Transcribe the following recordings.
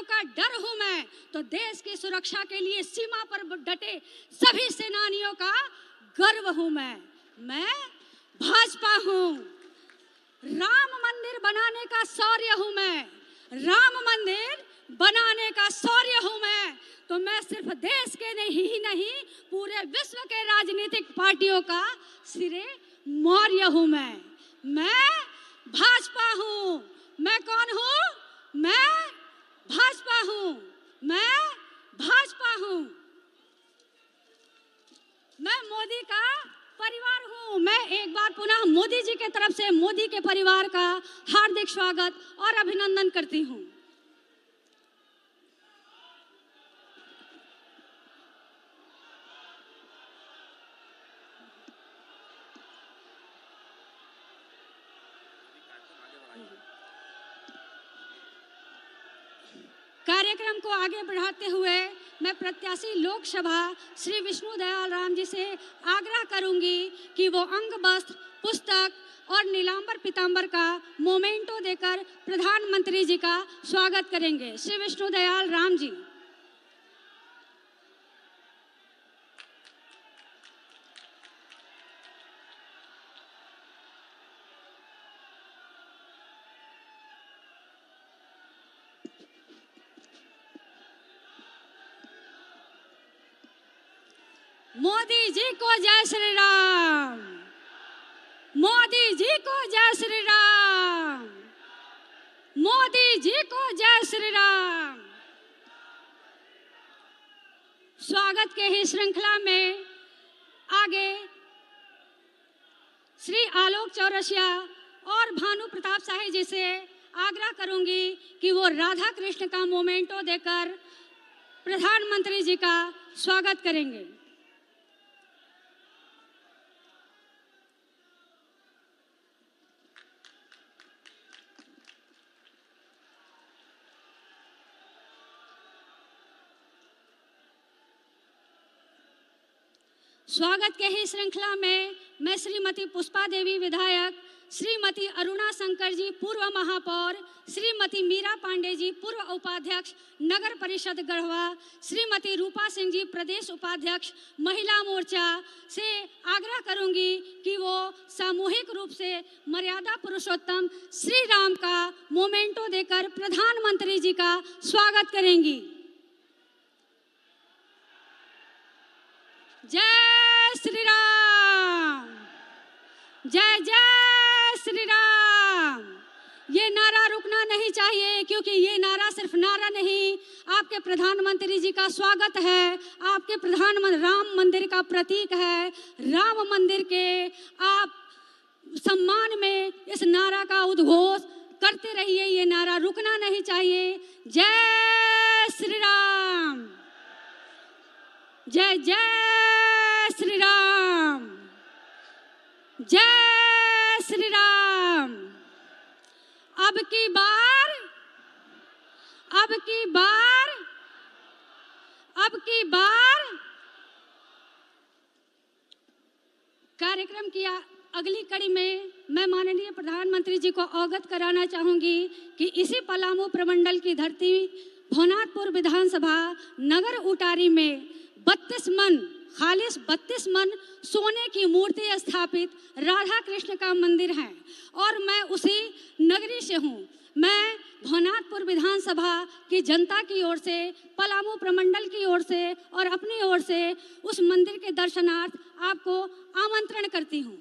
सेनानियों का डर हूं मैं, तो देश की सुरक्षा के लिए सीमा पर डटे सभी सेनानियों का गर्व हूं मैं भाजपा हूं। राम मंदिर बनाने का शौर्य हूं मैं, राम मंदिर बनाने का शौर्य हूं मैं। तो मैं सिर्फ देश के नहीं पूरे विश्व के राजनीतिक पार्टियों का सिरे मौर्य हूं मैं भाजपा हूं। मैं कौन हूं? मैं भाजपा हूं, मैं भाजपा हूं। मैं मोदी का परिवार हूं। मैं एक बार पुनः मोदी जी के तरफ से मोदी के परिवार का हार्दिक स्वागत और अभिनंदन करती हूं। कार्यक्रम को आगे बढ़ाते हुए मैं प्रत्याशी लोकसभा श्री विष्णु दयाल राम जी से आग्रह करूंगी कि वो अंग वस्त्र, पुस्तक और नीलांबर पीतांबर का मोमेंटो देकर प्रधानमंत्री जी का स्वागत करेंगे। श्री विष्णु दयाल राम जी। मोदी जी को जय श्री राम, मोदी जी को जय श्री राम, मोदी जी को जय श्री राम। स्वागत के ही श्रृंखला में आगे श्री आलोक चौरसिया और भानु प्रताप शाही जी से आग्रह करूंगी कि वो राधा कृष्ण का मोमेंटो देकर प्रधानमंत्री जी का स्वागत करेंगे। स्वागत के ही श्रृंखला में मैं श्रीमती पुष्पा देवी विधायक, श्रीमती अरुणा शंकर जी पूर्व महापौर, श्रीमती मीरा पांडे जी पूर्व उपाध्यक्ष नगर परिषद गढ़वा, श्रीमती रूपा सिंह जी प्रदेश उपाध्यक्ष महिला मोर्चा से आग्रह करूंगी कि वो सामूहिक रूप से मर्यादा पुरुषोत्तम श्री राम का मोमेंटो देकर प्रधानमंत्री जी का स्वागत करेंगी। जय श्री राम, जय जय श्री राम। ये नारा रुकना नहीं चाहिए, क्योंकि ये नारा सिर्फ नारा नहीं, आपके प्रधानमंत्री जी का स्वागत है, आपके प्रधानमंत्री राम मंदिर का प्रतीक है। राम मंदिर के आप सम्मान में इस नारा का उद्घोष करते रहिए, ये नारा रुकना नहीं चाहिए। जय श्री राम, जय जय श्री राम, जय श्री राम। अब की बार, अब की बार, अब की बार कार्यक्रम की अगली कड़ी में मैं माननीय प्रधानमंत्री जी को अवगत कराना चाहूंगी कि इसी पलामू प्रमंडल की धरती भवनाथपुर विधानसभा नगर उटारी में 32 मन, खालिस 32 मन सोने की मूर्ति स्थापित राधा कृष्ण का मंदिर है और मैं उसी नगरी से हूँ। मैं भवनाथपुर विधानसभा की जनता की ओर से, पलामू प्रमंडल की ओर से और अपनी ओर से उस मंदिर के दर्शनार्थ आपको आमंत्रण करती हूँ।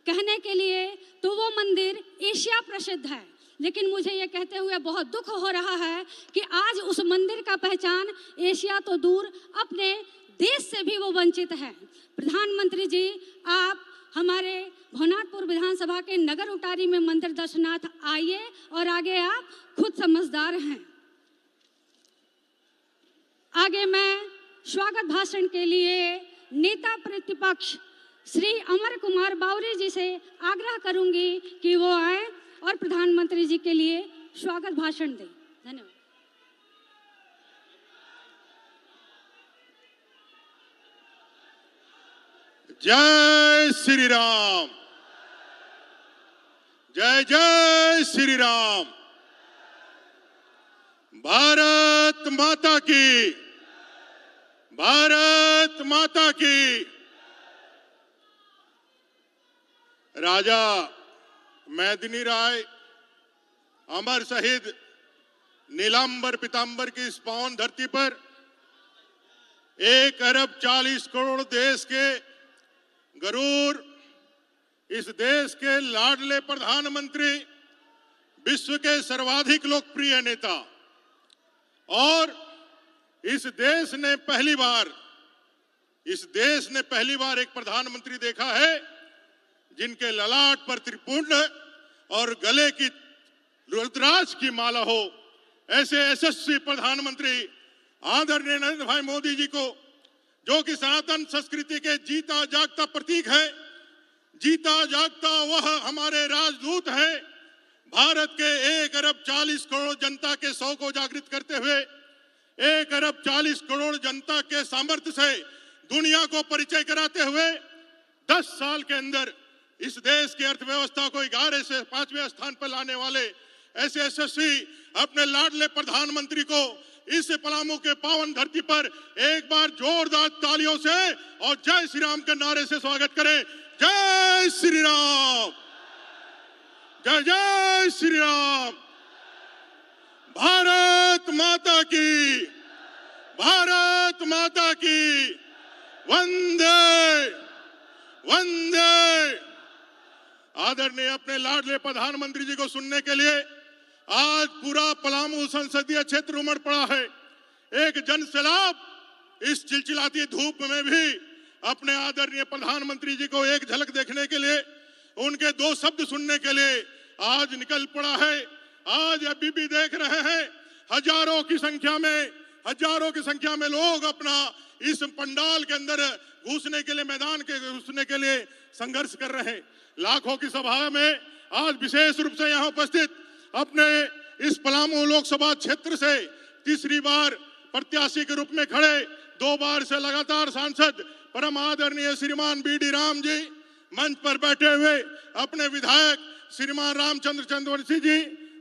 कहने के लिए तो वो मंदिर एशिया प्रसिद्ध है, लेकिन मुझे ये कहते हुए बहुत दुख हो रहा है कि आज उस मंदिर का पहचान एशिया तो दूर अपने देश से भी वो वंचित है। प्रधानमंत्री जी, आप हमारे भवनाथपुर विधानसभा के नगर उटारी में मंदिर दर्शनार्थ आइए और आगे आप खुद समझदार हैं। आगे मैं स्वागत भाषण के लिए नेता प्रतिपक्ष श्री अमर कुमार बावरी जी से आग्रह करूंगी कि वो आए और प्रधानमंत्री जी के लिए स्वागत भाषण दें। धन्यवाद। जय श्री राम, जय जय श्री राम। भारत माता की, भारत माता की। राजा मेदिनी राय अमर शहीद नीलांबर पीतांबर की इस पावन धरती पर 1 अरब 40 करोड़ देश के गरूर, इस देश के लाडले प्रधानमंत्री, विश्व के सर्वाधिक लोकप्रिय नेता, और इस देश ने पहली बार एक प्रधानमंत्री देखा है जिनके ललाट पर त्रिपुंड और गले की रुद्राक्ष की माला हो। ऐसे यशस्वी प्रधानमंत्री आदरणीय नरेंद्र भाई मोदी जी को, जो कि सनातन संस्कृति के जीता जागता प्रतीक है, जीता जागता वह हमारे राजदूत है, भारत के 1 अरब 40 करोड़ जनता के 100 को जागृत करते हुए 1 अरब 40 करोड़ जनता के सामर्थ्य से दुनिया को परिचय कराते हुए 10 साल के अंदर इस देश की अर्थव्यवस्था को 11 से 5वें स्थान पर लाने वाले ऐसे यशस्वी अपने लाडले प्रधानमंत्री को इस पलामू के पावन धरती पर एक बार जोरदार तालियों से और जय श्री राम के नारे से स्वागत करें। जय श्री राम, जय जय श्री राम। भारत माता की, भारत माता की। वंदे वंदे। आदरणीय अपने लाडले प्रधानमंत्री जी को सुनने के लिए आज पूरा पलामू संसदीय क्षेत्र उमड़ पड़ा है। एक जनसैलाब इस चिलचिलाती धूप में भी अपने आदरणीय प्रधानमंत्री जी को एक झलक देखने के लिए, उनके 2 शब्द सुनने के लिए आज निकल पड़ा है। आज अभी भी देख रहे हैं हजारों की संख्या में लोग अपना इस पंडाल के अंदर घुसने के लिए, मैदान के घुसने के लिए संघर्ष कर रहे हैं। लाखों की सभा में आज विशेष रूप से यहाँ उपस्थित अपने इस पलामू लोकसभा क्षेत्र से तीसरी बार प्रत्याशी के रूप में खड़े, 2 बार से लगातार सांसद परम आदरणीय श्रीमान BD राम जी, मंच पर बैठे हुए अपने विधायक श्रीमान रामचंद्र चंद्रवंशी जी,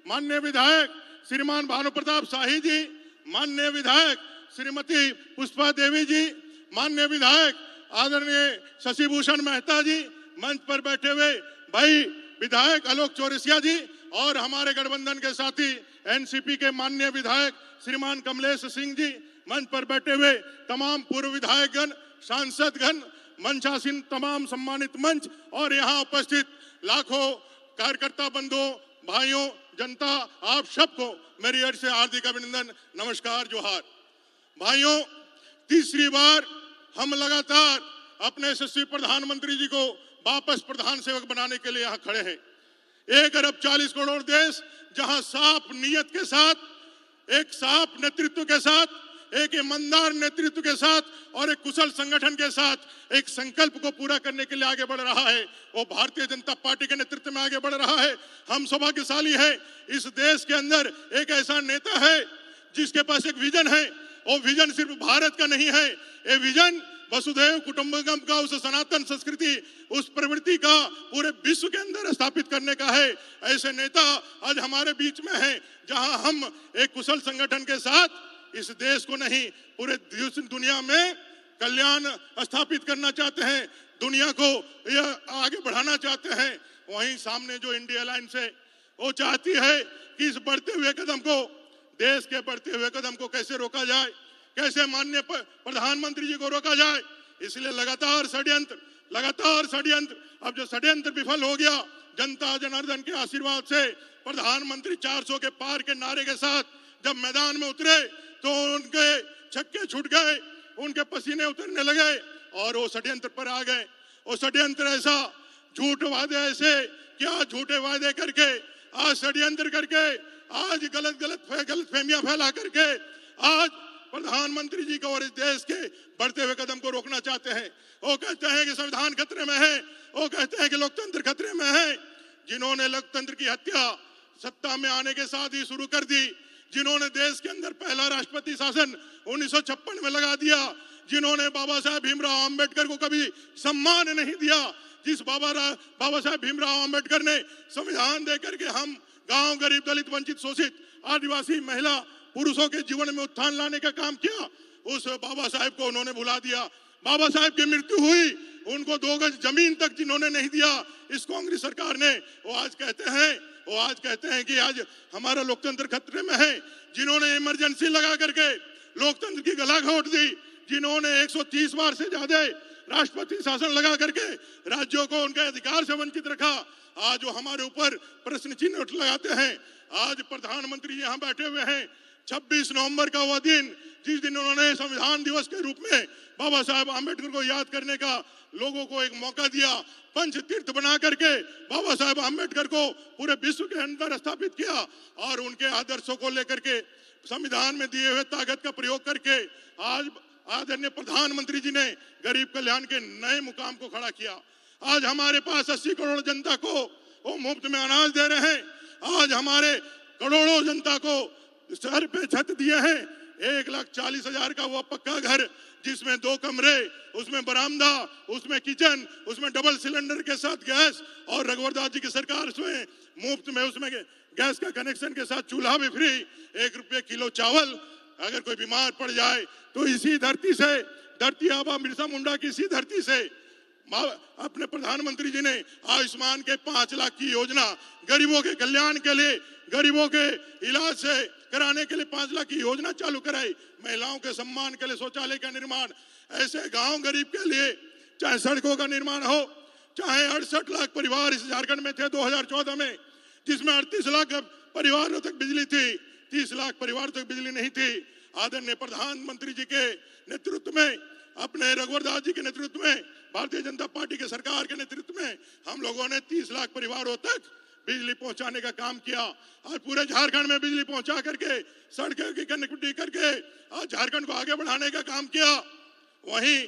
माननीय विधायक श्रीमान भानु प्रताप शाही जी, माननीय विधायक श्रीमती पुष्पा देवी जी, माननीय विधायक आदरणीय शशिभूषण मेहता जी, मंच पर बैठे हुए भाई विधायक आलोक चौरसिया जी, और हमारे गठबंधन के साथी NCP के माननीय विधायक श्रीमान कमलेश सिंह जी, मंच पर बैठे हुए तमाम पूर्व विधायकगण, सांसदगण, मंचासीन तमाम सम्मानित मंच, और यहाँ उपस्थित लाखों कार्यकर्ता बंधुओं, भाइयों, जनता, आप सबको मेरी ओर से हार्दिक अभिनंदन, नमस्कार, जोहार। भाइयों, तीसरी बार हम लगातार अपने यशस्वी प्रधानमंत्री जी को वापस प्रधान सेवक बनाने के लिए यहाँ खड़े हैं। 1 अरब 40 करोड़ देश, जहां साफ नियत के साथ, एक साफ नेतृत्व के साथ, एक ईमानदार नेतृत्व के साथ और एक कुशल संगठन के साथ एक संकल्प को पूरा करने के लिए आगे बढ़ रहा है, वो भारतीय जनता पार्टी के नेतृत्व में आगे बढ़ रहा है। हम सौभाग्यशाली है, इस देश के अंदर एक ऐसा नेता है जिसके पास एक विजन है। वो विजन सिर्फ भारत का नहीं है, ये विजन वसुधैव कुटुंबकम का, उस सनातन संस्कृति, उस प्रवृत्ति का पूरे विश्व के अंदर स्थापित करने का है। ऐसे नेता आज हमारे बीच में हैं, जहां हम एक कुशल संगठन के साथ इस देश को नहीं, पूरे दुनिया में कल्याण स्थापित करना चाहते हैं, दुनिया को यह आगे बढ़ाना चाहते हैं। वहीं सामने जो इंडिया अलायंस है, वो चाहती है कि इस बढ़ते हुए कदम को, देश के बढ़ते हुए कदम को कैसे रोका जाए, कैसे माननीय प्रधानमंत्री जी को रोका जाए। इसलिए लगातार षड्यंत्र, अब जो षड्यंत्र विफल हो गया, जनता जनार्दन के आशीर्वाद से प्रधानमंत्री 400 के पार के नारे के साथ जब मैदान में उतरे तो उनके छक्के छूट गए, उनके पसीने उतरने लगे और वो षड्यंत्र पर आ गए। वो षड्यंत्र ऐसा, झूठ वादे ऐसे, क्या झूठे वादे करके, आज षड्यंत्र करके, आज गलत फहमियां फैला करके आज प्रधानमंत्री जी को और इस देश के बढ़ते हुए कदम को रोकना चाहते हैं। वो कहते हैं कि संविधान खतरे में है, वो कहते हैं कि लोकतंत्र खतरे में है। जिन्होंने लोकतंत्र की हत्या सत्ता में आने के साथ ही शुरू कर दी, जिन्होंने देश के अंदर पहला राष्ट्रपति शासन 1956 में लगा दिया, जिन्होंने बाबा साहेब भीमराव अंबेडकर को कभी सम्मान नहीं दिया, जिस बाबा साहेब भीमराव अंबेडकर ने संविधान देकर के हम गांव, गरीब, दलित, वंचित, शोषित, आदिवासी, महिला, पुरुषों के जीवन में उत्थान लाने का काम किया, उस बाबा साहेब को उन्होंने भुला दिया। बाबा साहेब की मृत्यु हुई, उनको 2 गज जमीन तक जिन्होंने नहीं दिया इस कांग्रेस सरकार ने, वो आज कहते हैं कि आज हमारा लोकतंत्र खतरे में है। जिन्होंने इमरजेंसी लगा करके लोकतंत्र की गला घोट दी, जिन्होंने 130 बार से ज्यादा राष्ट्रपति शासन लगा करके राज्यों को उनके अधिकार से वंचित रखा, आज वो हमारे ऊपर प्रश्न चिन्ह लगाते हैं। आज प्रधानमंत्री यहाँ बैठे हुए हैं, 26 नवंबर का वह दिन जिस दिन उन्होंने संविधान दिवस के रूप में बाबा साहेब आम्बेडकर को याद करने का लोगों को एक मौका दिया, पंच तीर्थ बना करके बाबा साहेब आम्बेडकर को पूरे विश्व के अंदर स्थापित किया और उनके आदर्शों को लेकर के संविधान में दिए हुए ताकत का प्रयोग करके आज आदरणीय प्रधानमंत्री जी ने गरीब कल्याण के नए मुकाम को खड़ा किया। आज हमारे पास 80 करोड़ जनता को वो मुफ्त में अनाज दे रहे हैं। आज हमारे करोड़ों जनता को सर पे छत दिए हैं। 1,40,000 का वो पक्का घर जिसमें 2 कमरे, उसमें बरामदा, उसमें किचन, उसमें डबल सिलेंडर के साथ गैस, और रघुवर दास जी की सरकार उसमें मुफ्त में उसमें गैस का कनेक्शन के साथ चूल्हा भी फ्री, 1 रुपये किलो चावल। अगर कोई बीमार पड़ जाए तो इसी धरती से, धरती आबा बिरसा मुंडा की इसी धरती से अपने प्रधानमंत्री जी ने आयुष्मान के 5 लाख की योजना गरीबों के कल्याण के लिए, गरीबों के इलाज से कराने के लिए 5 लाख की योजना चालू कराई। महिलाओं के सम्मान के लिए शौचालय का निर्माण, ऐसे गांव गरीब के लिए चाहे सड़कों का निर्माण हो, चाहे 68 लाख परिवार इस झारखंड में थे 2014 में, जिसमें 38 लाख परिवारों तक बिजली थी, 30 लाख परिवार तक बिजली नहीं थी। आदरणीय प्रधानमंत्री जी के नेतृत्व में, अपने रघुवर दास जी के नेतृत्व में, भारतीय जनता पार्टी के सरकार के नेतृत्व में हम लोगों ने 30 लाख परिवारों तक बिजली पहुंचाने का काम किया। आज पूरे झारखंड में बिजली पहुंचा करके, सड़कों की कनेक्टिविटी करके आज झारखंड को आगे बढ़ाने का काम किया। वहीं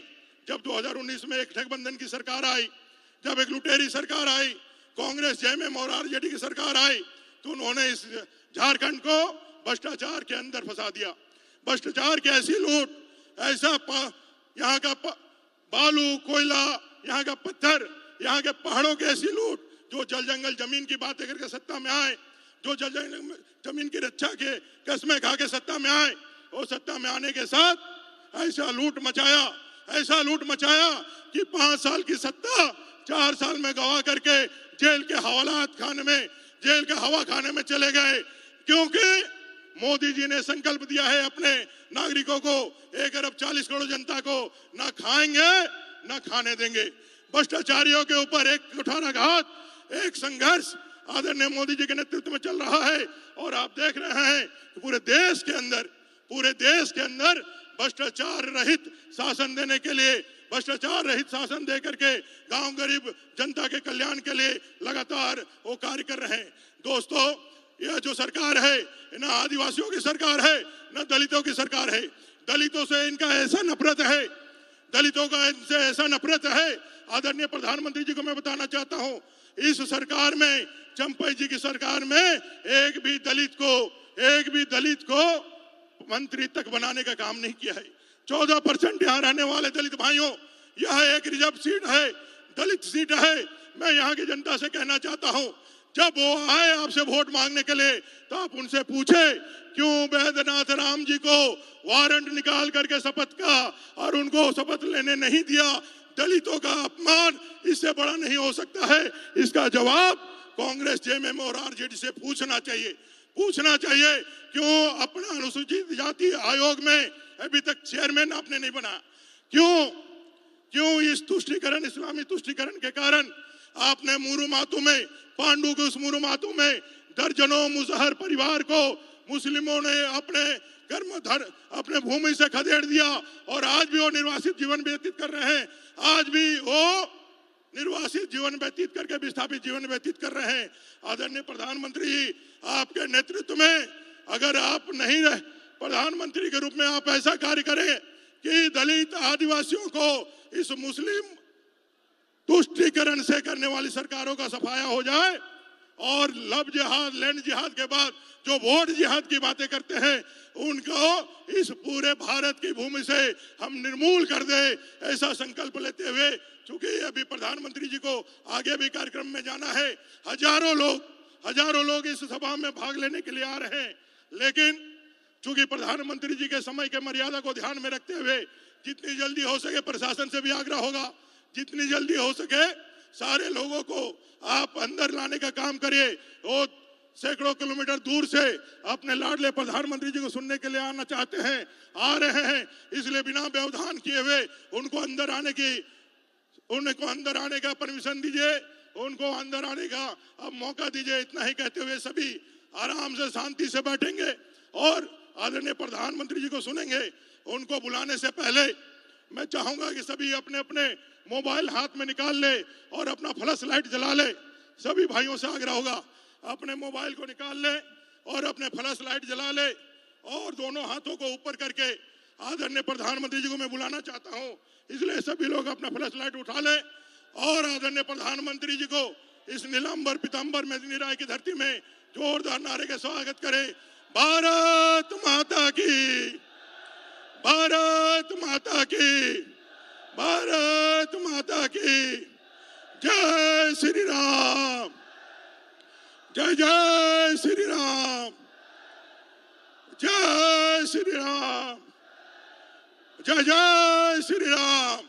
जब 2019 में एक ठगबंधन की सरकार आई, जब एक लुटेरी सरकार आई, कांग्रेस जेएमएम और आरजेडी की सरकार आई, तो उन्होंने इस झारखंड को भ्रष्टाचार के अंदर फंसा दिया। भ्रष्टाचार की ऐसी लूट, ऐसा यहाँ का बालू, कोयला, यहाँ का पत्थर, यहाँ के पहाड़ों की ऐसी लूट, जो जल जंगल जमीन की बातें करके सत्ता में आए, जो जल जंगल जमीन की रक्षा के कसमें खा के सत्ता में आए, और सत्ता में आने के साथ ऐसा लूट मचाया कि 5 साल की सत्ता 4 साल में गवा करके जेल के हवालात खाने में, जेल के हवा खाने में चले गए। क्योंकि मोदी जी ने संकल्प दिया है अपने नागरिकों को, 1 अरब 40 करोड़ जनता को ना खाएंगे ना खाने देंगे। भ्रष्टाचारियों के ऊपर एक कुठाराघात, एक संघर्ष आदरणीय मोदी जी के नेतृत्व में चल रहा है। और आप देख रहे हैं कि पूरे देश के अंदर भ्रष्टाचार रहित शासन देने के लिए, भ्रष्टाचार रहित शासन दे करके गांव गरीब जनता के कल्याण के लिए लगातार वो कार्य कर रहे हैं। दोस्तों, यह जो सरकार है न आदिवासियों की सरकार है, न दलितों की सरकार है। दलितों से इनका ऐसा नफरत है, दलितों का इनसे ऐसा नफरत है। आदरणीय प्रधानमंत्री जी को मैं बताना चाहता हूं, इस सरकार में, चंपई जी की सरकार में एक भी दलित को मंत्री तक बनाने का काम नहीं किया है। 14% यहाँ रहने वाले दलित भाइयों, यह एक रिजर्व सीट है, दलित सीट है। मैं यहाँ की जनता से कहना चाहता हूँ, जब वो आए आपसे वोट मांगने के लिए, तो आप उनसे पूछे क्यों वैद्यनाथ राम जी को वारंट निकाल करके शपथ का और उनको शपथ लेने नहीं दिया। दलितों का अपमान इससे बड़ा नहीं हो सकता है। इसका जवाब कांग्रेस, जेएमएम और आरजेडी से पूछना चाहिए। क्यों अपना अनुसूचित जाति आयोग में अभी तक चेयरमैन आपने नहीं बना? क्यों इस तुष्टीकरण, इस्लामी तुष्टीकरण के कारण आपने मुरु मातू में, पांडु के उस मुरु मातू में दर्जनों मुजहर परिवार को मुस्लिमों ने अपने भूमि से खदेड़ दिया और आज भी वो निर्वासित जीवन व्यतीत कर रहे हैं। आज भी वो निर्वासित जीवन व्यतीत करके विस्थापित जीवन व्यतीत कर रहे हैं। आदरणीय प्रधानमंत्री जी, आपके नेतृत्व में अगर आप नहीं रहे प्रधानमंत्री के रूप में, आप ऐसा कार्य करें कि दलित आदिवासियों को इस मुस्लिम तुष्टीकरण से करने वाली सरकारों का सफाया हो जाए और लव जिहाद, लैंड जिहाद के बाद जो वोट जिहाद की बातें करते हैं, उनको इस पूरे भारत की भूमि से हम निर्मूल कर दे, ऐसा संकल्प लेते हुए, चूंकि अभी प्रधानमंत्री जी को आगे भी कार्यक्रम में जाना है, हजारों लोग इस सभा में भाग लेने के लिए आ रहे हैं, लेकिन चूंकि प्रधानमंत्री जी के समय के मर्यादा को ध्यान में रखते हुए जितनी जल्दी हो सके प्रशासन से भी आग्रह होगा, जितनी जल्दी हो सके सारे लोगों को आप अंदर लाने का काम करिए। वो सैकड़ों किलोमीटर दूर से अपने लाडले प्रधानमंत्री जी को सुनने के लिए आना चाहते हैं, आ रहे हैं, इसलिए बिना व्यवधान किए हुए उनको अंदर आने का परमिशन दीजिए, उनको अंदर आने का अब मौका दीजिए। इतना ही कहते हुए सभी आराम से शांति से बैठेंगे और आदरणीय प्रधानमंत्री जी को सुनेंगे। उनको बुलाने से पहले मैं चाहूंगा कि सभी अपने अपने मोबाइल हाथ में निकाल ले और अपना फ्लैश लाइट जला ले। सभी भाइयों से आग्रह होगा, अपने मोबाइल को निकाल ले और अपने फ्लैश लाइट जला ले और दोनों हाथों को ऊपर करके आदरणीय प्रधानमंत्री जी को मैं बुलाना चाहता हूं। इसलिए सभी लोग अपना फ्लैश लाइट उठा ले और आदरणीय प्रधानमंत्री जी को इस नीलांबर पीतांबर मेदिनी राय की धरती में जोरदार नारे के स्वागत करें। भारत माता की, भारत माता की, भारत माता की जय श्री राम, जय जय श्री राम, जय श्री राम, जय जय श्री राम।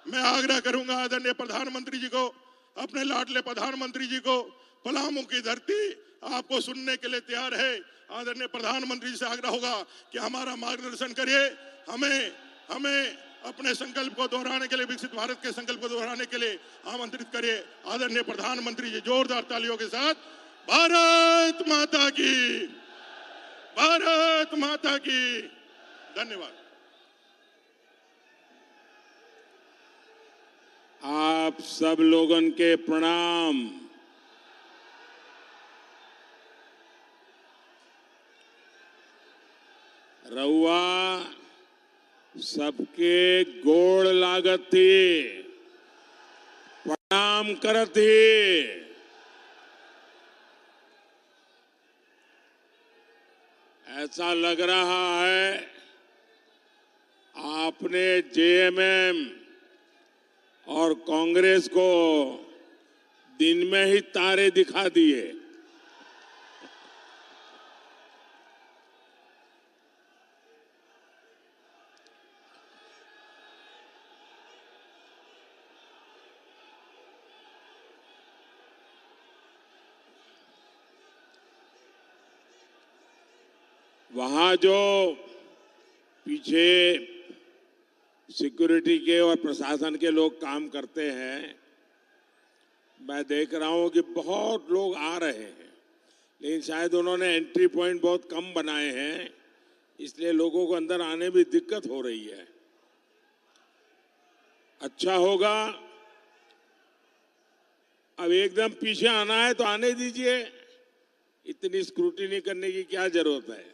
मैं आग्रह करूंगा आदरणीय प्रधानमंत्री जी को, अपने लाडले प्रधानमंत्री जी को, पलामू की धरती आपको सुनने के लिए तैयार है। आदरणीय प्रधानमंत्री जी से आग्रह होगा कि हमारा मार्गदर्शन करिए, हमें अपने संकल्प को दोहराने के लिए, विकसित भारत के संकल्प को दोहराने के लिए आमंत्रित करिए। आदरणीय प्रधानमंत्री जी जोरदार तालियों के साथ भारत माता की, भारत माता की। धन्यवाद। आप सब लोगन के प्रणाम। रउआ सबके गोड़ लागती, प्रणाम करती। ऐसा लग रहा है आपने जेएमएम और कांग्रेस को दिन में ही तारे दिखा दिए। वहां जो पीछे सिक्योरिटी के और प्रशासन के लोग काम करते हैं, मैं देख रहा हूं कि बहुत लोग आ रहे हैं, लेकिन शायद उन्होंने एंट्री पॉइंट बहुत कम बनाए हैं, इसलिए लोगों को अंदर आने में दिक्कत हो रही है। अच्छा होगा, अब एकदम पीछे आना है तो आने दीजिए, इतनी स्क्रूटिनी करने की क्या जरूरत है।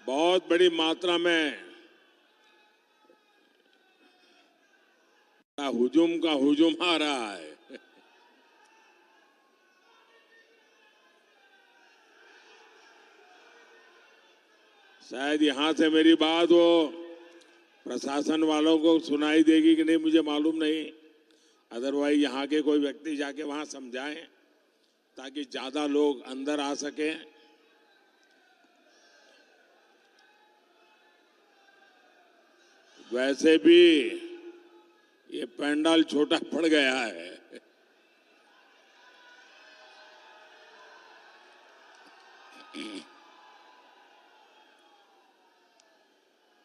बहुत बड़ी मात्रा में हुजूम का हुजूम आ रहा है। शायद यहां से मेरी बात वो प्रशासन वालों को सुनाई देगी कि नहीं मुझे मालूम नहीं, अदरवाइज यहाँ के कोई व्यक्ति जाके वहां समझाएं ताकि ज्यादा लोग अंदर आ सकें। वैसे भी ये पंडाल छोटा पड़ गया है।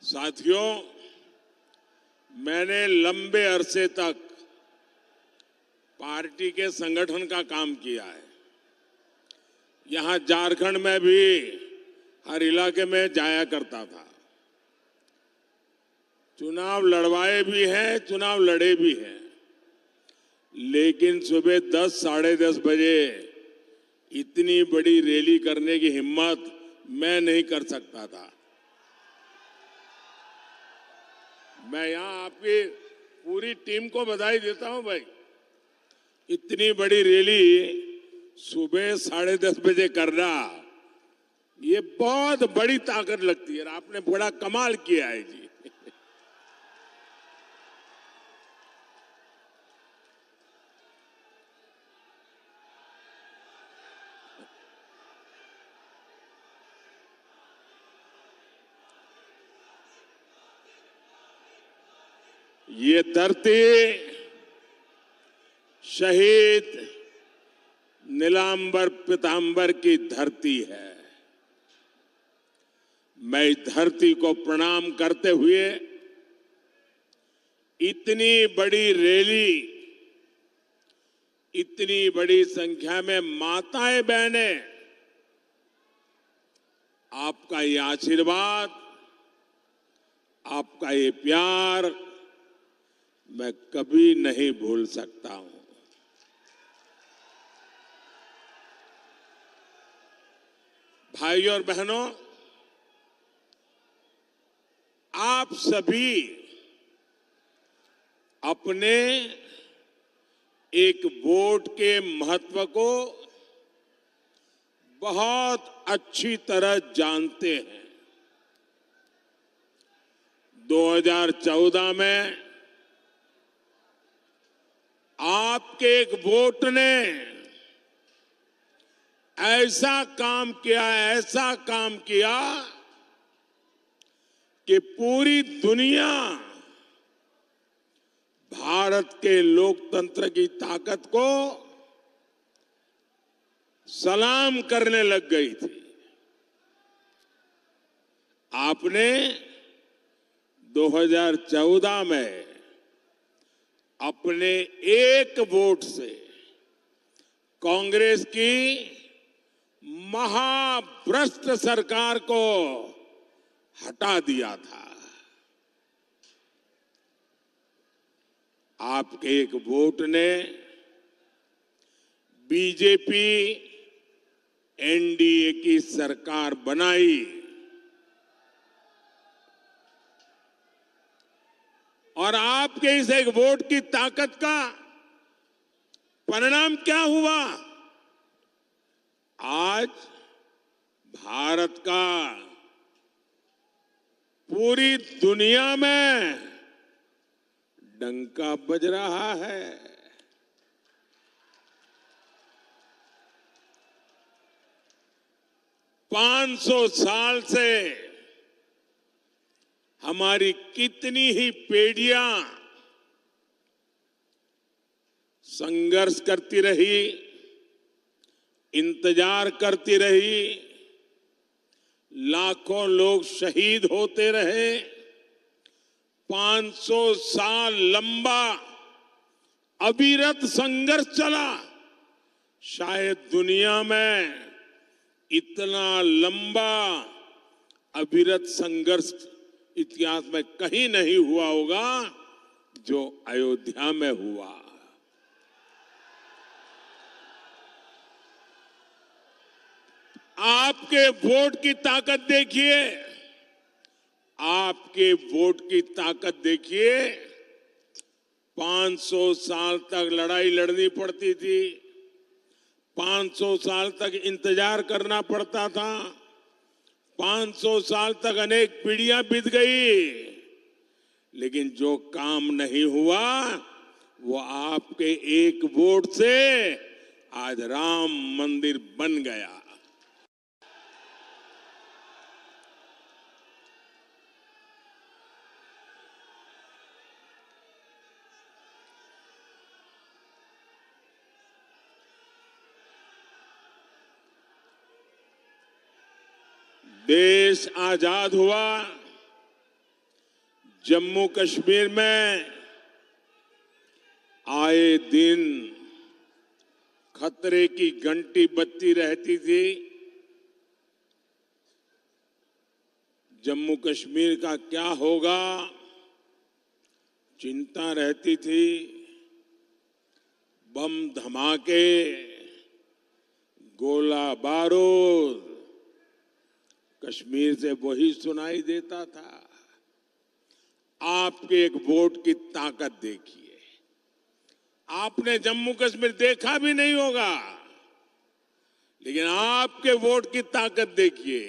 साथियों, मैंने लंबे अरसे तक पार्टी के संगठन का काम किया है। यहां झारखंड में भी हर इलाके में जाया करता था, चुनाव लड़वाए भी हैं, चुनाव लड़े भी हैं, लेकिन सुबह 10 साढ़े 10 बजे इतनी बड़ी रैली करने की हिम्मत मैं नहीं कर सकता था। मैं यहां आपकी पूरी टीम को बधाई देता हूं भाई, इतनी बड़ी रैली सुबह 10:30 बजे करना ये बहुत बड़ी ताकत लगती है। आपने बड़ा कमाल किया है जी। ये धरती शहीद नीलांबर पीतांबर की धरती है। मैं इस धरती को प्रणाम करते हुए इतनी बड़ी रैली, इतनी बड़ी संख्या में माताएं बहनें, आपका ये आशीर्वाद, आपका ये प्यार मैं कभी नहीं भूल सकता हूं। भाइयों और बहनों, आप सभी अपने एक वोट के महत्व को बहुत अच्छी तरह जानते हैं। 2014 में आपके एक वोट ने ऐसा काम किया कि पूरी दुनिया भारत के लोकतंत्र की ताकत को सलाम करने लग गई थी। आपने 2014 में अपने एक वोट से कांग्रेस की महाभ्रष्ट सरकार को हटा दिया था। आपके एक वोट ने बीजेपी एनडीए की सरकार बनाई और आपके इस एक वोट की ताकत का परिणाम क्या हुआ? आज भारत का पूरी दुनिया में डंका बज रहा है। पांच सौ साल से हमारी कितनी ही पीढ़ियां संघर्ष करती रही, इंतजार करती रही, लाखों लोग शहीद होते रहे। 500 साल लंबा अविरत संघर्ष चला। शायद दुनिया में इतना लंबा अविरत संघर्ष इतिहास में कहीं नहीं हुआ होगा जो अयोध्या में हुआ। आपके वोट की ताकत देखिए, आपके वोट की ताकत देखिए। 500 साल तक लड़ाई लड़नी पड़ती थी, 500 साल तक इंतजार करना पड़ता था, 500 साल तक अनेक पीढ़ियां बीत गई, लेकिन जो काम नहीं हुआ वो आपके एक वोट से आज राम मंदिर बन गया। देश आजाद हुआ, जम्मू कश्मीर में आए दिन खतरे की घंटी बजती रहती थी। जम्मू कश्मीर का क्या होगा चिंता रहती थी। बम धमाके, गोला बारूद कश्मीर से वही सुनाई देता था। आपके एक वोट की ताकत देखिए। आपने जम्मू कश्मीर देखा भी नहीं होगा, लेकिन आपके वोट की ताकत देखिए।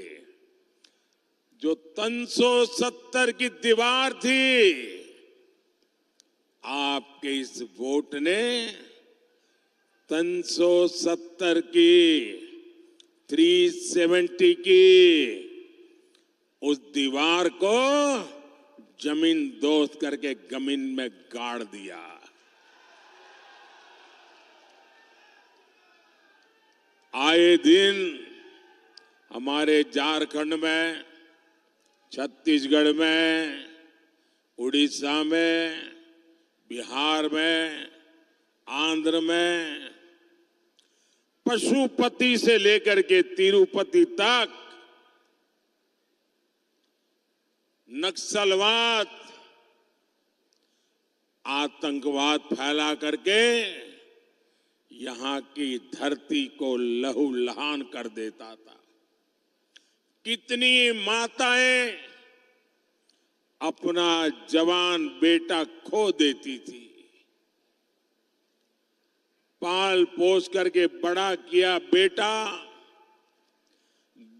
जो 370 की दीवार थी, आपके इस वोट ने 370 की 370 की उस दीवार को जमीन दोस्त करके गमीन में गाड़ दिया। आए दिन हमारे झारखंड में, छत्तीसगढ़ में, उड़ीसा में, बिहार में, आंध्र में पशुपति से लेकर के तिरुपति तक नक्सलवाद, आतंकवाद फैला करके यहां की धरती को लहूलुहान कर देता था। कितनी माताएं अपना जवान बेटा खो देती थी। पाल पोस करके बड़ा किया बेटा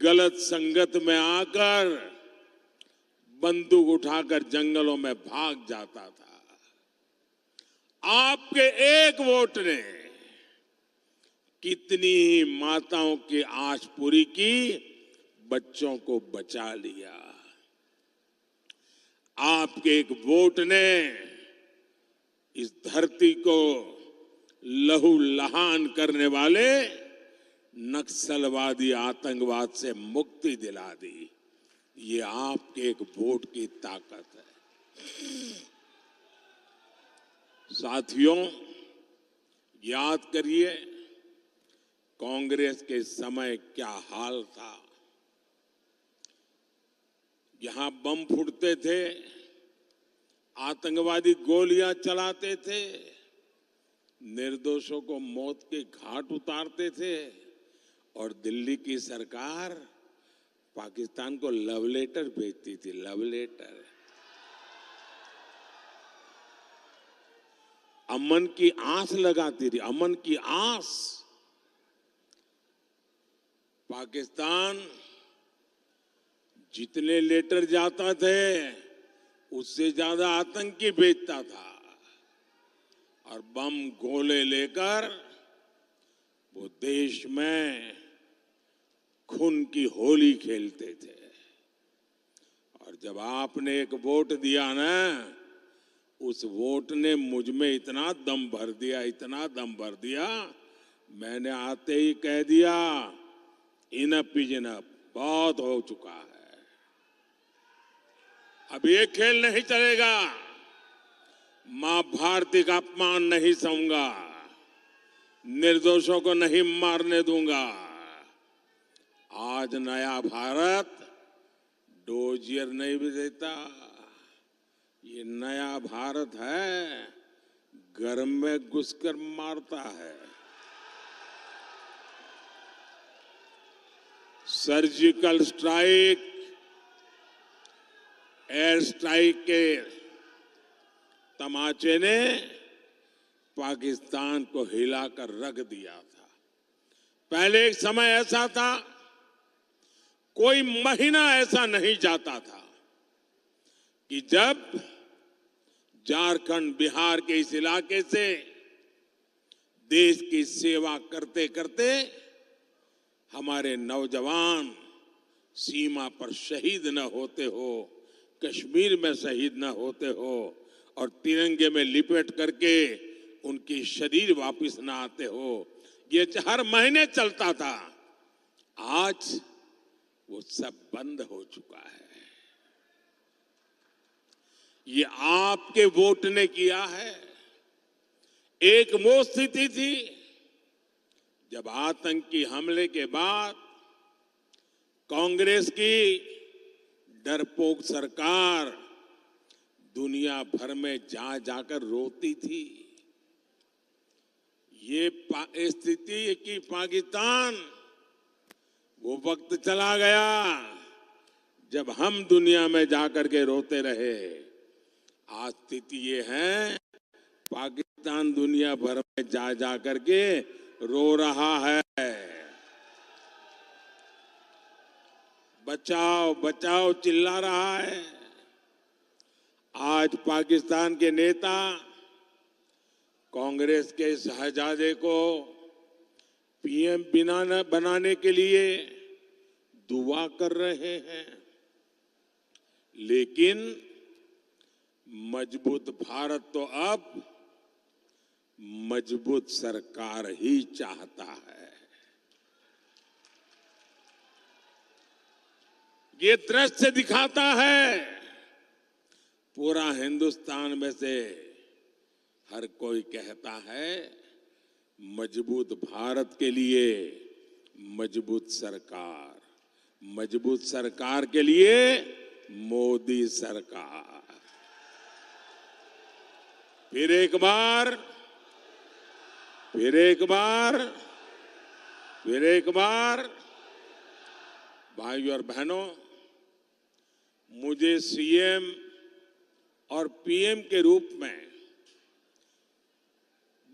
गलत संगत में आकर बंदूक उठाकर जंगलों में भाग जाता था। आपके एक वोट ने कितनी माताओं की आस पूरी की, बच्चों को बचा लिया। आपके एक वोट ने इस धरती को लहूलुहान करने वाले नक्सलवादी आतंकवाद से मुक्ति दिला दी। ये आपके एक वोट की ताकत है। साथियों, याद करिए कांग्रेस के समय क्या हाल था। यहां बम फूटते थे, आतंकवादी गोलियां चलाते थे, निर्दोषों को मौत के घाट उतारते थे और दिल्ली की सरकार पाकिस्तान को लव लेटर भेजती थी। लव लेटर, अमन की आस लगाती थी, अमन की आस। पाकिस्तान जितने लेटर जाता थे उससे ज्यादा आतंकी भेजता था और बम गोले लेकर वो देश में खून की होली खेलते थे। और जब आपने एक वोट दिया ना, उस वोट ने मुझ में इतना दम भर दिया, इतना दम भर दिया, मैंने आते ही कह दिया इनफ इज इनफ, बहुत हो चुका है, अब ये खेल नहीं चलेगा। मां भारती का अपमान नहीं सहूंगा, निर्दोषों को नहीं मारने दूंगा। आज नया भारत डोजियर नहीं भी देता, ये नया भारत है घर में घुसकर मारता है। सर्जिकल स्ट्राइक, एयर स्ट्राइक के तमाचे ने पाकिस्तान को हिलाकर रख दिया था। पहले एक समय ऐसा था, कोई महीना ऐसा नहीं जाता था कि जब झारखंड, बिहार के इस इलाके से देश की सेवा करते करते हमारे नौजवान सीमा पर शहीद न होते हो, कश्मीर में शहीद न होते हो और तिरंगे में लिपेट करके उनकी शरीर वापस न आते हो। ये हर महीने चलता था। आज वो सब बंद हो चुका है। ये आपके वोट ने किया है। एक वो स्थिति थी जब आतंकी हमले के बाद कांग्रेस की डरपोक सरकार दुनिया भर में जा जाकर रोती थी। ये स्थिति कि पाकिस्तान, वो वक्त चला गया जब हम दुनिया में जाकर के रोते रहे। आज स्थिति ये है, पाकिस्तान दुनिया भर में जा जा करके रो रहा है। बचाओ बचाओ चिल्ला रहा है। आज पाकिस्तान के नेता कांग्रेस के शहजादे को पीएम बनाने के लिए दुआ कर रहे हैं, लेकिन मजबूत भारत तो अब मजबूत सरकार ही चाहता है। ये दृश्य दिखाता है पूरा हिंदुस्तान में से हर कोई कहता है मजबूत भारत के लिए मजबूत सरकार के लिए मोदी सरकार। फिर एक बार भाइयों और बहनों, मुझे सीएम और पीएम के रूप में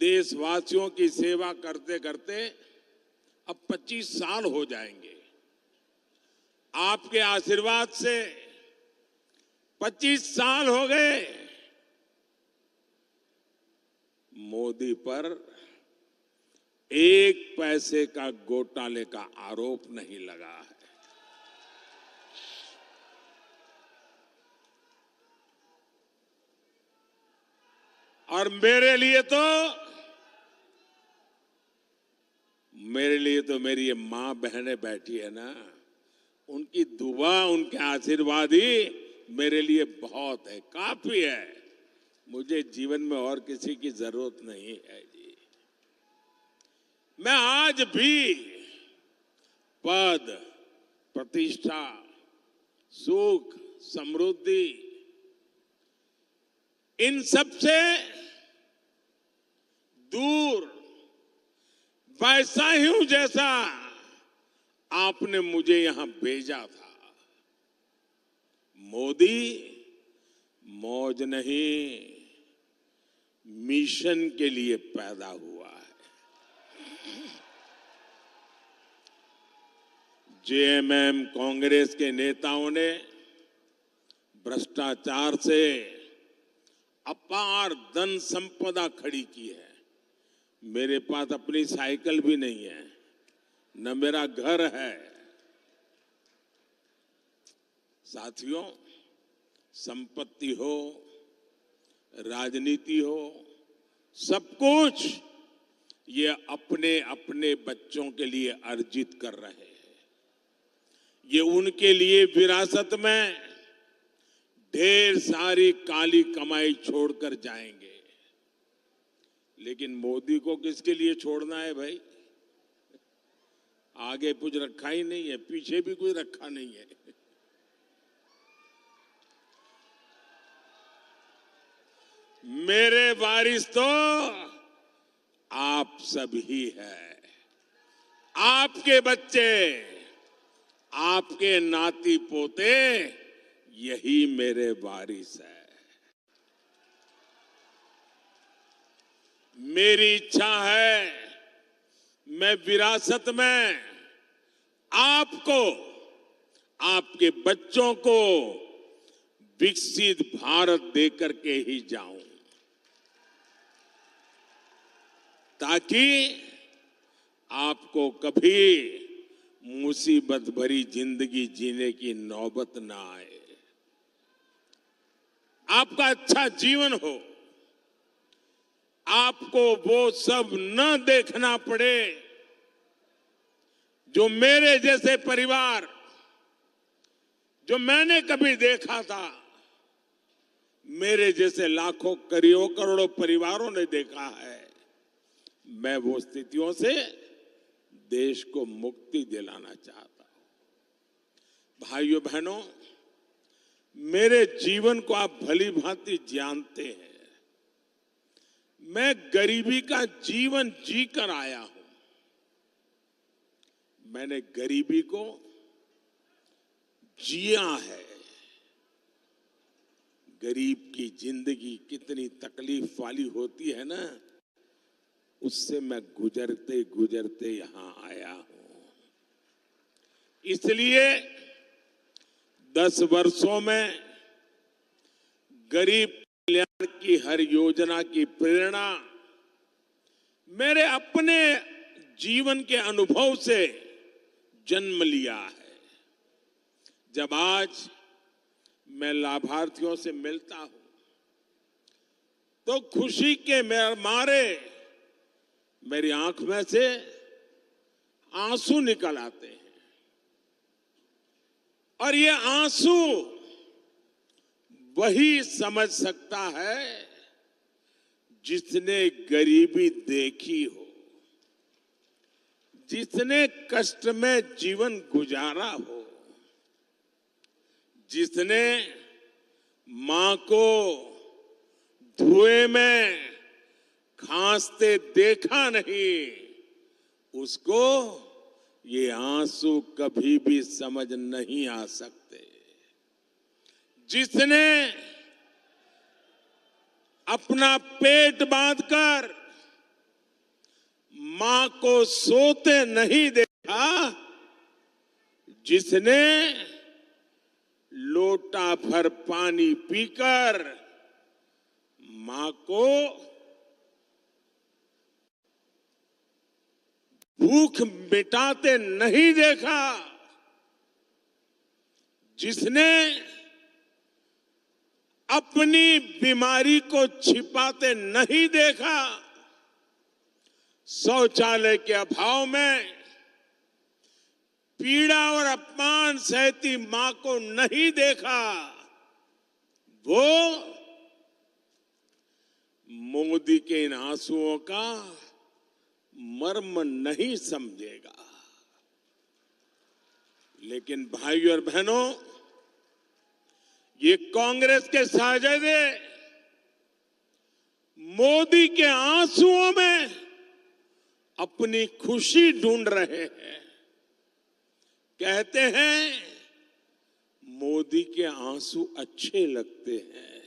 देशवासियों की सेवा करते करते अब 25 साल हो जाएंगे। आपके आशीर्वाद से 25 साल हो गए। मोदी पर एक पैसे का घोटाले का आरोप नहीं लगा है। और मेरे लिए तो मेरी ये मां बहनें बैठी है ना, उनकी दुआ, उनके आशीर्वाद ही मेरे लिए बहुत है, काफी है। मुझे जीवन में और किसी की जरूरत नहीं है जी। मैं आज भी पद, प्रतिष्ठा, सुख, समृद्धि, इन सब से दूर वैसा ही हूं जैसा आपने मुझे यहां भेजा था। मोदी मौज नहीं, मिशन के लिए पैदा हुआ है। जेएमएम कांग्रेस के नेताओं ने भ्रष्टाचार से अपार धन संपदा खड़ी की है। मेरे पास अपनी साइकिल भी नहीं है, न मेरा घर है। साथियों, संपत्ति हो, राजनीति हो, सब कुछ ये अपने अपने बच्चों के लिए अर्जित कर रहे हैं। ये उनके लिए विरासत में ढेर सारी काली कमाई छोड़कर जाएंगे। लेकिन मोदी को किसके लिए छोड़ना है भाई? आगे कुछ रखा ही नहीं है, पीछे भी कुछ रखा नहीं है। मेरे वारिस तो आप सब ही है। आपके बच्चे, आपके नाती पोते, यही मेरे वारिस है। मेरी इच्छा है मैं विरासत में आपको, आपके बच्चों को विकसित भारत देकर के ही जाऊं, ताकि आपको कभी मुसीबत भरी जिंदगी जीने की नौबत ना आए, आपका अच्छा जीवन हो, आपको वो सब न देखना पड़े जो मेरे जैसे परिवार, जो मैंने कभी देखा था, मेरे जैसे लाखों करोड़ों परिवारों ने देखा है। मैं वो स्थितियों से देश को मुक्ति दिलाना चाहता हूं। भाइयों बहनों, मेरे जीवन को आप भली भांति जानते हैं। मैं गरीबी का जीवन जीकर आया हूं। मैंने गरीबी को जिया है। गरीब की जिंदगी कितनी तकलीफ वाली होती है ना, उससे मैं गुजरते गुजरते यहां आया हूं। इसलिए 10 वर्षों में गरीब कल्याण की हर योजना की प्रेरणा मेरे अपने जीवन के अनुभव से जन्म लिया है। जब आज मैं लाभार्थियों से मिलता हूं, तो खुशी के मारे मेरी आंख में से आंसू निकल आते हैं। और ये आंसू वही समझ सकता है जिसने गरीबी देखी हो, जिसने कष्ट में जीवन गुजारा हो, जिसने मां को धुएं में खांसते देखा नहीं, उसको ये आंसू कभी भी समझ नहीं आ सकते। जिसने अपना पेट बांधकर मां को सोते नहीं देखा, जिसने लोटा भर पानी पीकर मां को भूख मिटाते नहीं देखा, जिसने अपनी बीमारी को छिपाते नहीं देखा, शौचालय के अभाव में पीड़ा और अपमान सहती मां को नहीं देखा, वो मोदी के इन आंसुओं का मर्म नहीं समझेगा। लेकिन भाइयों और बहनों, ये कांग्रेस के साजिदे मोदी के आंसुओं में अपनी खुशी ढूंढ रहे हैं। कहते हैं मोदी के आंसू अच्छे लगते हैं।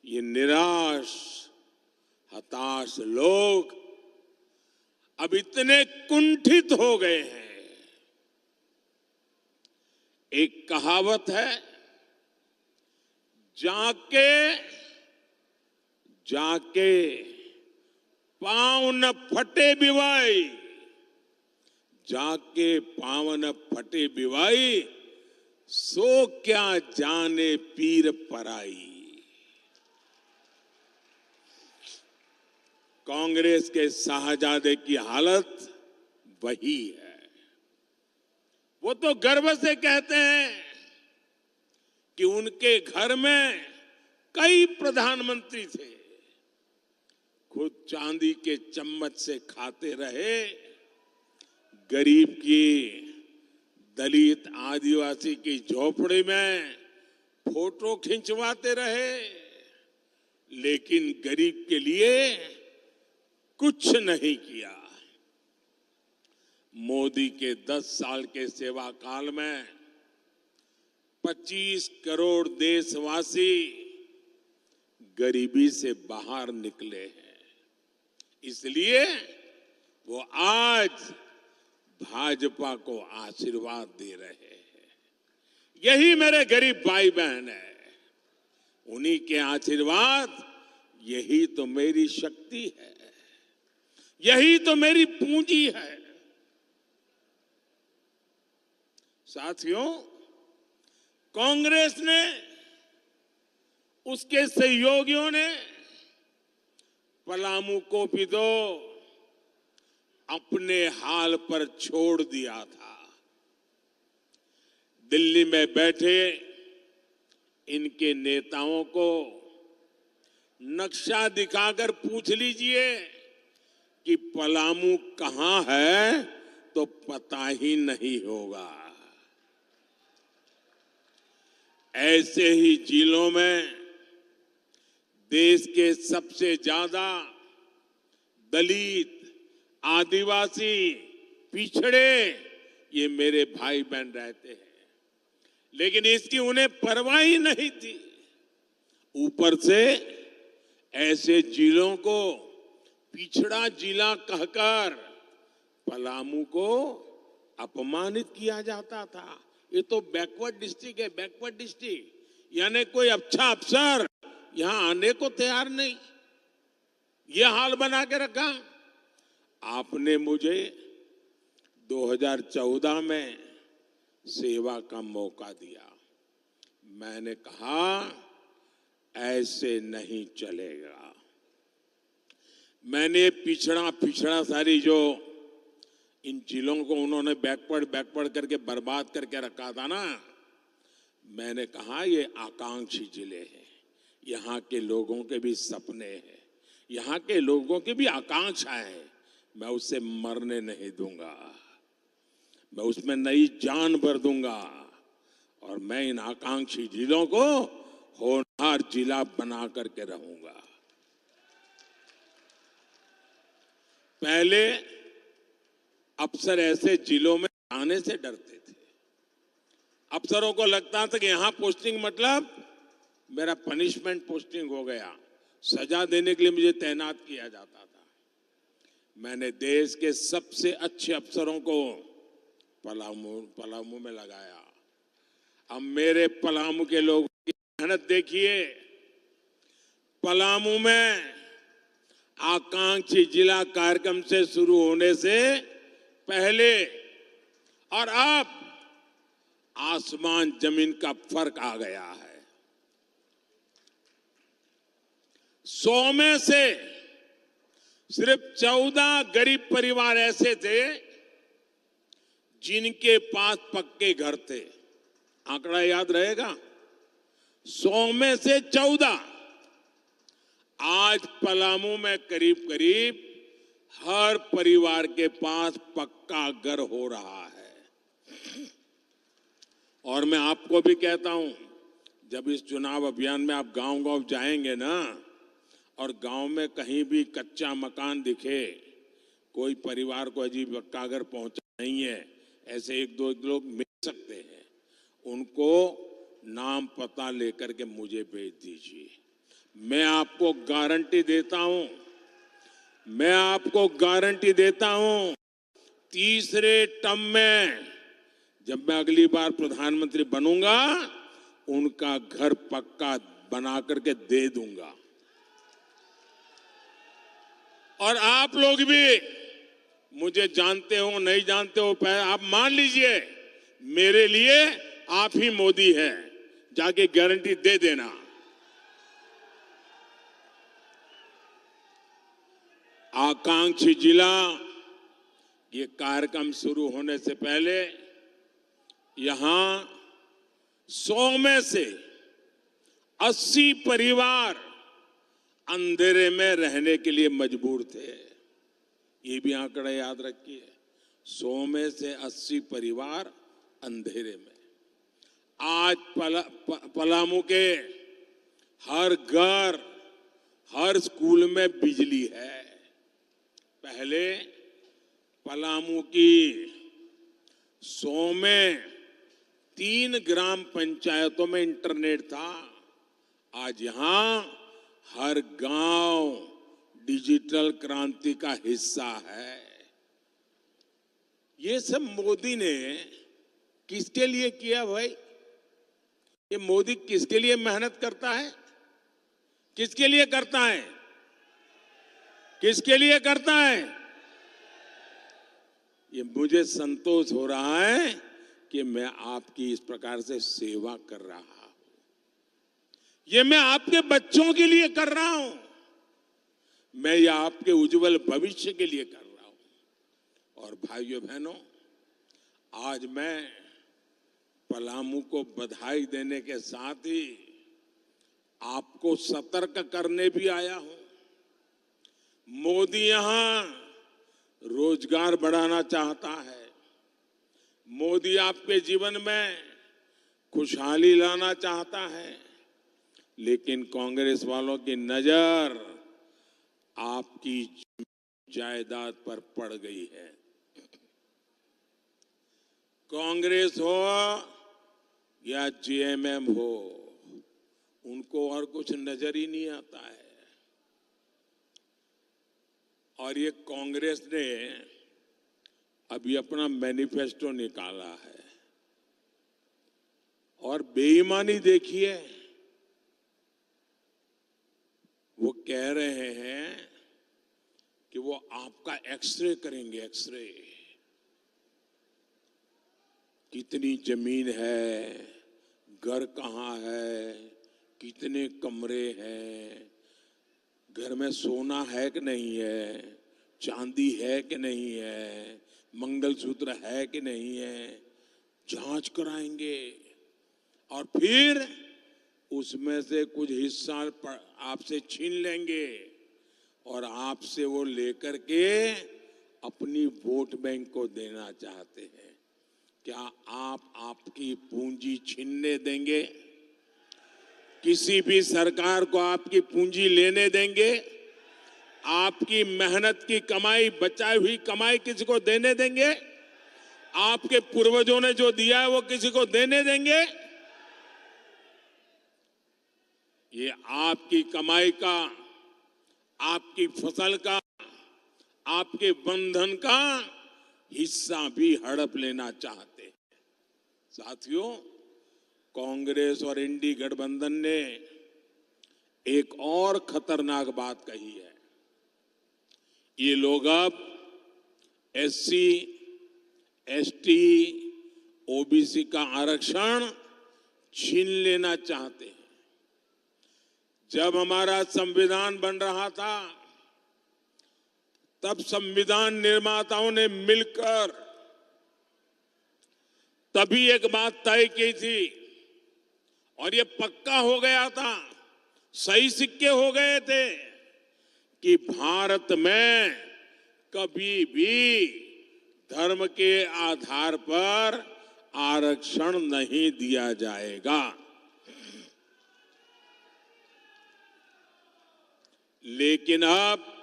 ये निराश हताश लोग अब इतने कुंठित हो गए हैं। एक कहावत है, जाके जाके पांव न फटे बिवाई, जाके पांव न फटे बिवाई, सो क्या जाने पीर पराई। कांग्रेस के शाहजादे की हालत वही है। वो तो गर्व से कहते हैं कि उनके घर में कई प्रधानमंत्री थे, खुद चांदी के चम्मच से खाते रहे, गरीब की, दलित आदिवासी की झोपड़ी में फोटो खिंचवाते रहे, लेकिन गरीब के लिए कुछ नहीं किया। मोदी के 10 साल के सेवा काल में 25 करोड़ देशवासी गरीबी से बाहर निकले हैं। इसलिए वो आज भाजपा को आशीर्वाद दे रहे हैं। यही मेरे गरीब भाई बहन है, उन्हीं के आशीर्वाद, यही तो मेरी शक्ति है, यही तो मेरी पूंजी है। साथियों, कांग्रेस ने, उसके सहयोगियों ने पलामू को भी तो अपने हाल पर छोड़ दिया था। दिल्ली में बैठे इनके नेताओं को नक्शा दिखाकर पूछ लीजिए कि पलामू कहां है, तो पता ही नहीं होगा। ऐसे ही जिलों में देश के सबसे ज्यादा दलित, आदिवासी, पिछड़े ये मेरे भाई बहन रहते हैं, लेकिन इसकी उन्हें परवाह ही नहीं थी। ऊपर से ऐसे जिलों को पिछड़ा जिला कहकर पलामू को अपमानित किया जाता था। ये तो बैकवर्ड डिस्ट्रिक्ट है, बैकवर्ड डिस्ट्रिक्ट, यानी कोई अच्छा अफसर यहां आने को तैयार नहीं। ये हाल बना के रखा। आपने मुझे 2014 में सेवा का मौका दिया। मैंने कहा ऐसे नहीं चलेगा। मैंने पिछड़ा सारी जो इन जिलों को उन्होंने बैकवर्ड करके बर्बाद करके रखा था ना, मैंने कहा ये आकांक्षी जिले हैं, यहाँ के लोगों के भी सपने हैं, यहाँ के लोगों की भी आकांक्षाएं हैं। मैं उससे मरने नहीं दूंगा, मैं उसमें नई जान भर दूंगा और मैं इन आकांक्षी जिलों को होनहार जिला बना करके रहूंगा। पहले अफसर ऐसे जिलों में आने से डरते थे। अफसरों को लगता था कि यहां पोस्टिंग मतलब मेरा पनिशमेंट पोस्टिंग हो गया, सजा देने के लिए मुझे तैनात किया जाता था। मैंने देश के सबसे अच्छे अफसरों को पलामू में लगाया। अब मेरे पलामू के लोगों की मेहनत देखिए। पलामू में आकांक्षी जिला कार्यक्रम से शुरू होने से पहले और अब आसमान जमीन का फर्क आ गया है। 100 में से सिर्फ 14 गरीब परिवार ऐसे थे जिनके पास पक्के घर थे। आंकड़ा याद रहेगा, 100 में से 14। आज पलामू में करीब करीब हर परिवार के पास पक्का घर हो रहा है। और मैं आपको भी कहता हूं, जब इस चुनाव अभियान में आप गांव-गांव जाएंगे ना, और गांव में कहीं भी कच्चा मकान दिखे, कोई परिवार को अजीब पक्का घर पहुंचा नहीं है, ऐसे एक दो लोग मिल सकते हैं, उनको नाम पता लेकर के मुझे भेज दीजिए। मैं आपको गारंटी देता हूं, मैं आपको गारंटी देता हूं, तीसरे टर्म में जब मैं अगली बार प्रधानमंत्री बनूंगा, उनका घर पक्का बना करके दे दूंगा। और आप लोग भी मुझे जानते हो नहीं जानते हो, आप मान लीजिए मेरे लिए आप ही मोदी हैं, जाके गारंटी दे देना। आकांक्षी जिला, ये कार्यक्रम शुरू होने से पहले यहां 100 में से 80 परिवार अंधेरे में रहने के लिए मजबूर थे। ये भी आंकड़ा याद रखिए, 100 में से 80 परिवार अंधेरे में। आज पलामू के हर घर, हर स्कूल में बिजली है। पहले पलामू की 100 में 3 ग्राम पंचायतों में इंटरनेट था। आज यहां हर गांव डिजिटल क्रांति का हिस्सा है। ये सब मोदी ने किसके लिए किया भाई? ये मोदी किसके लिए मेहनत करता है? किसके लिए करता है? किसके लिए करता है? ये मुझे संतोष हो रहा है कि मैं आपकी इस प्रकार से सेवा कर रहा हूं। ये मैं आपके बच्चों के लिए कर रहा हूं, मैं ये आपके उज्जवल भविष्य के लिए कर रहा हूं। और भाइयों बहनों, आज मैं पलामू को बधाई देने के साथ ही आपको सतर्क करने भी आया हूं। मोदी यहां रोजगार बढ़ाना चाहता है, मोदी आपके जीवन में खुशहाली लाना चाहता है, लेकिन कांग्रेस वालों की नजर आपकी जायदाद पर पड़ गई है। कांग्रेस हो या जेएमएम हो, उनको और कुछ नजर ही नहीं आता है। और ये कांग्रेस ने अभी अपना मैनिफेस्टो निकाला है, और बेईमानी देखिए, वो कह रहे हैं कि वो आपका एक्सरे करेंगे। एक्सरे, कितनी जमीन है, घर कहां है, कितने कमरे हैं, घर में सोना है कि नहीं है, चांदी है कि नहीं है, मंगलसूत्र है कि नहीं है, जांच कराएंगे और फिर उसमें से कुछ हिस्सा आपसे छीन लेंगे और आपसे वो लेकर के अपनी वोट बैंक को देना चाहते हैं। क्या आप आपकी पूंजी छीनने देंगे? किसी भी सरकार को आपकी पूंजी लेने देंगे? आपकी मेहनत की कमाई, बचाई हुई कमाई किसी को देने देंगे? आपके पूर्वजों ने जो दिया है वो किसी को देने देंगे? ये आपकी कमाई का, आपकी फसल का, आपके बंधन का हिस्सा भी हड़प लेना चाहते हैं। साथियों, कांग्रेस और इंडी गठबंधन ने एक और खतरनाक बात कही है। ये लोग अब एससी, एसटी, ओबीसी का आरक्षण छीन लेना चाहते हैं। जब हमारा संविधान बन रहा था तब संविधान निर्माताओं ने मिलकर तभी एक बात तय की थी और ये पक्का हो गया था, सही सिक्के हो गए थे कि भारत में कभी भी धर्म के आधार पर आरक्षण नहीं दिया जाएगा। लेकिन अब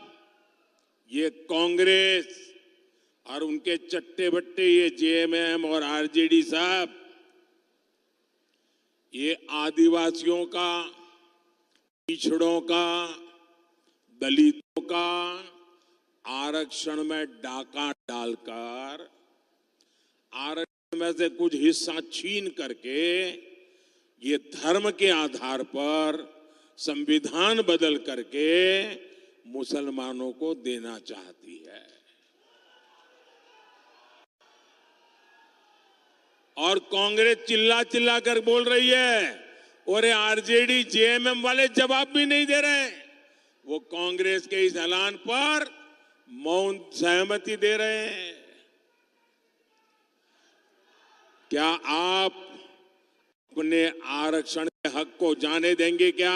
ये कांग्रेस और उनके चट्टे बट्टे ये जेएमएम और आरजेडी साहब ये आदिवासियों का, पिछड़ों का, दलितों का आरक्षण में डाका डालकर आरक्षण में से कुछ हिस्सा छीन करके ये धर्म के आधार पर संविधान बदल करके मुसलमानों को देना चाहती है। और कांग्रेस चिल्ला चिल्ला कर बोल रही है और आरजेडी जेएमएम वाले जवाब भी नहीं दे रहे। वो कांग्रेस के इस ऐलान पर मौन सहमति दे रहे हैं। क्या आप अपने आरक्षण के हक को जाने देंगे क्या?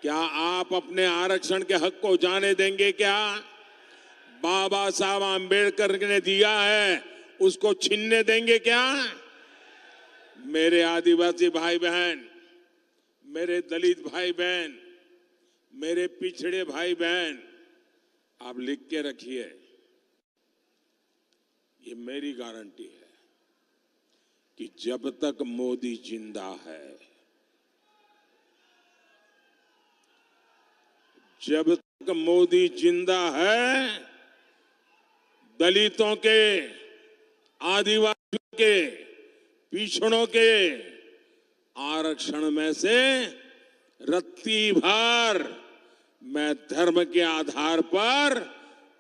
क्या आप अपने आरक्षण के हक को जाने देंगे क्या? बाबा साहब आंबेडकर ने दिया है, उसको छीनने देंगे क्या? मेरे आदिवासी भाई बहन, मेरे दलित भाई बहन, मेरे पिछड़े भाई बहन, आप लिख के रखिए, ये मेरी गारंटी है कि जब तक मोदी जिंदा है, जब तक मोदी जिंदा है, दलितों के, आदिवासियों के, पिछड़ों के आरक्षण में से रत्ती भर मैं धर्म के आधार पर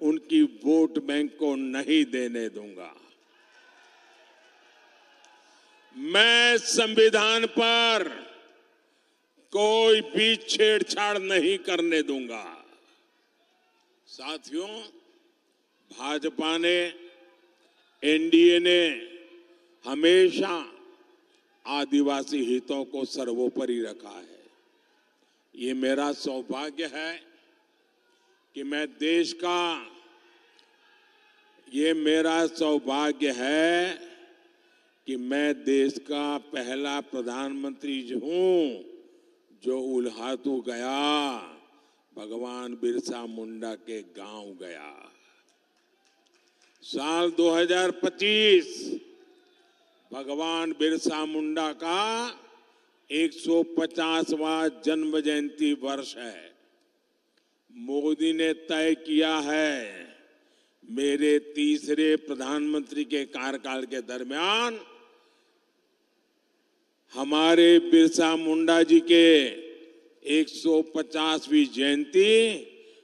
उनकी वोट बैंक को नहीं देने दूंगा। मैं संविधान पर कोई भी छेड़छाड़ नहीं करने दूंगा। साथियों, भाजपा ने, एनडीए ने हमेशा आदिवासी हितों को सर्वोपरि रखा है। ये मेरा सौभाग्य है कि मैं देश का, ये मेरा सौभाग्य है कि मैं देश का पहला प्रधानमंत्री हूं जो उल्हातू गया, भगवान बिरसा मुंडा के गांव गया। साल 2025 भगवान बिरसा मुंडा का 150वां जन्म जयंती वर्ष है। मोदी ने तय किया है मेरे तीसरे प्रधानमंत्री के कार्यकाल के दरमियान हमारे बिरसा मुंडा जी के 150वीं जयंती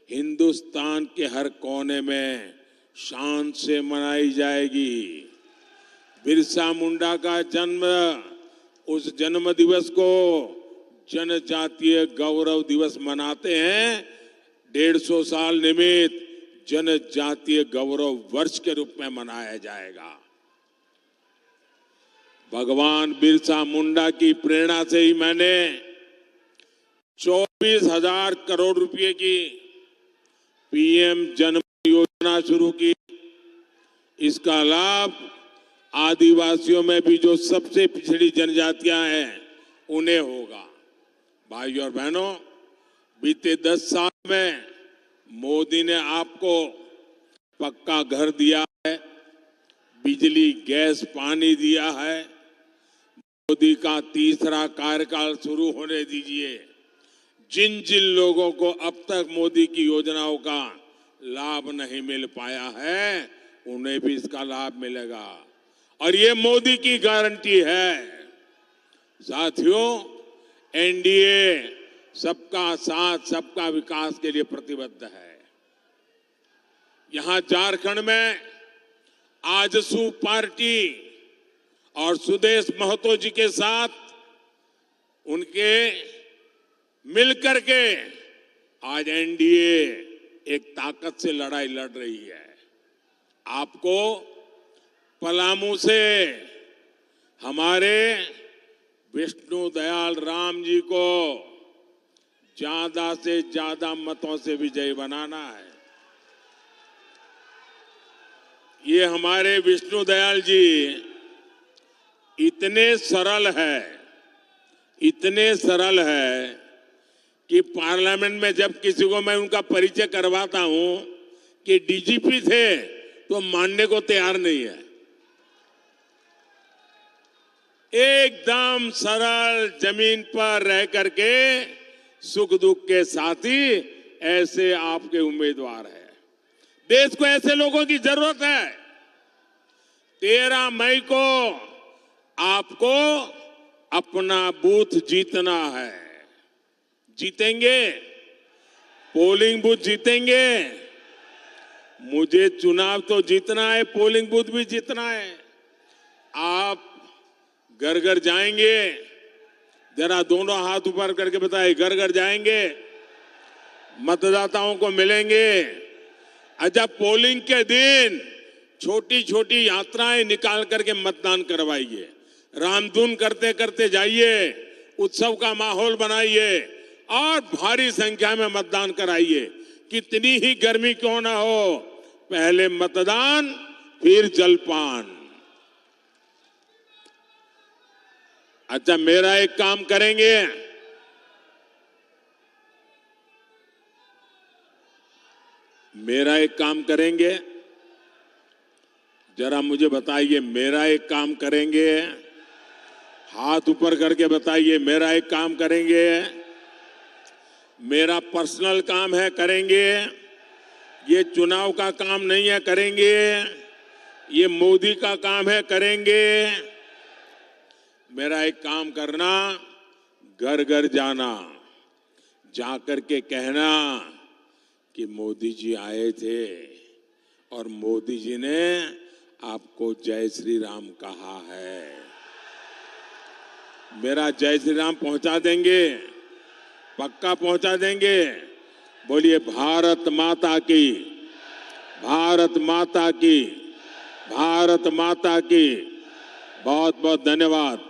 हिंदुस्तान के हर कोने में शान से मनाई जाएगी। बिरसा मुंडा का जन्म, उस जन्म दिवस को जनजातीय गौरव दिवस मनाते हैं। 150 साल निमित्त जनजातीय गौरव वर्ष के रूप में मनाया जाएगा। भगवान बिरसा मुंडा की प्रेरणा से ही मैंने 24,000 करोड़ रुपए की पीएम जन योजना शुरू की। इसका लाभ आदिवासियों में भी जो सबसे पिछड़ी जनजातियां हैं उन्हें होगा। भाइयों और बहनों, बीते 10 साल में मोदी ने आपको पक्का घर दिया है, बिजली, गैस, पानी दिया है। मोदी का तीसरा कार्यकाल शुरू होने दीजिए। जिन जिन लोगों को अब तक मोदी की योजनाओं का लाभ नहीं मिल पाया है, उन्हें भी इसका लाभ मिलेगा और ये मोदी की गारंटी है। साथियों, एनडीए सबका साथ, सबका विकास के लिए प्रतिबद्ध है। यहां झारखंड में आजसू पार्टी और सुदेश महतो जी के साथ उनके मिलकर के आज एनडीए एक ताकत से लड़ाई लड़ रही है। आपको पलामू से हमारे विष्णु दयाल राम जी को ज्यादा से ज्यादा मतों से विजयी बनाना है। ये हमारे विष्णु दयाल जी इतने सरल है कि पार्लियामेंट में जब किसी को मैं उनका परिचय करवाता हूं कि डीजीपी थे, तो मानने को तैयार नहीं है। एकदम सरल, जमीन पर रह करके सुख दुख के साथी ऐसे आपके उम्मीदवार हैं। देश को ऐसे लोगों की जरूरत है। 13 मई को आपको अपना बूथ जीतना है। जीतेंगे? पोलिंग बूथ जीतेंगे? मुझे चुनाव तो जीतना है, पोलिंग बूथ भी जीतना है। आप घर घर जाएंगे? जरा दोनों हाथ ऊपर करके बताएं, घर घर जाएंगे, मतदाताओं को मिलेंगे। अच्छा, पोलिंग के दिन छोटी छोटी यात्राएं निकाल करके मतदान करवाइए। रामधुन करते करते जाइए, उत्सव का माहौल बनाइए और भारी संख्या में मतदान कराइए। कितनी ही गर्मी क्यों ना हो, पहले मतदान फिर जलपान। अच्छा, मेरा एक काम करेंगे, जरा मुझे बताइए, मेरा एक काम करेंगे? हाथ ऊपर करके बताइए, मेरा एक काम करेंगे? मेरा पर्सनल काम है, करेंगे? ये चुनाव का काम नहीं है, करेंगे? ये मोदी का काम है, करेंगे? मेरा एक काम करना, घर घर जाना, जाकर के कहना कि मोदी जी आए थे और मोदी जी ने आपको जय श्री राम कहा है। मेरा जय श्री राम पहुंचा देंगे? पक्का पहुंचा देंगे? बोलिए भारत माता की, भारत माता की, भारत माता की। बहुत बहुत धन्यवाद।